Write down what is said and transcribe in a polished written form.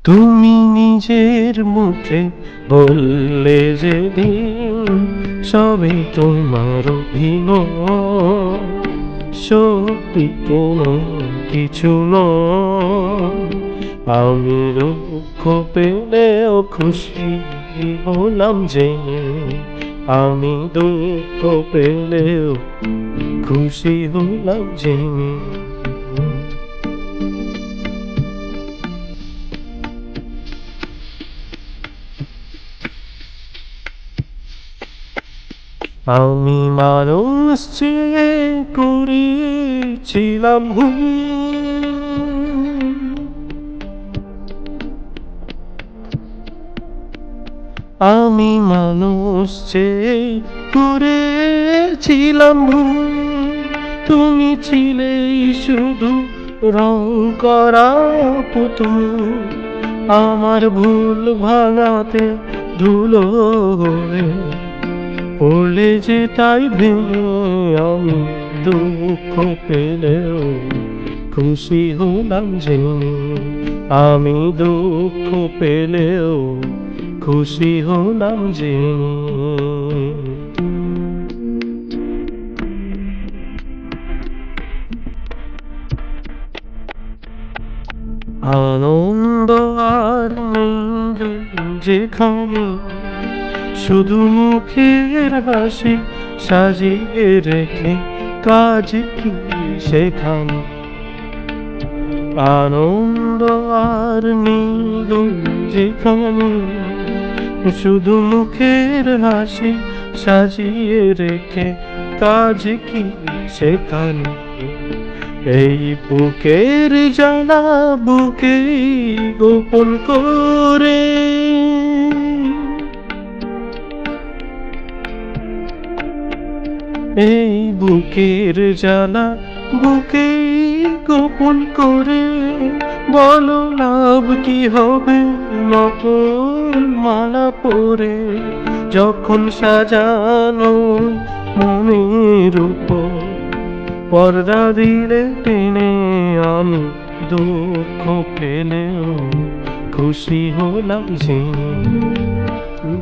তুমি নিজের মুখে বললে যেদিন সবই তোমার অভিনয়, সত্যি কোনো কিছু নয়। আমি দুঃখ পেলেও খুশি হলাম যে, আমি দুঃখ পেলেও খুশি হলাম যে। আমি মানুষ চেয়ে করেছিলাম ভুল, আমি মানুষ চেয়ে করেছিলাম ভুল। তুমি ছিলেই শুধু রং করা পুতুল, আমার ভুল ভাঙাতে ধুলো হয়ে পড়লে যে তাই ভেঙে। আমি দুঃখ পেলেও খুশি হলাম যে, আমি দুঃখ পেলেও খুশি হলাম যে। আনন্দ আর নেই যেখানে, শুধু মুখের হাসি সাজিয়ে রেখে কাজ কি সেখানে। আনন্দ আর নেই যেখানে, শুধু মুখের হাসি সাজিয়ে রেখে কাজ কি সেখানে। এই বুকের জ্বালা বুকে গোপন করে, এই বুকের জ্বালা বুকে গোপন করে, বলো লাভ কি হবে নকল মালা পরে। যখন সাজানো মনের উপর পর্দা দিলে টেনে, আমি দুঃখ পেলেও খুশি হলাম যে।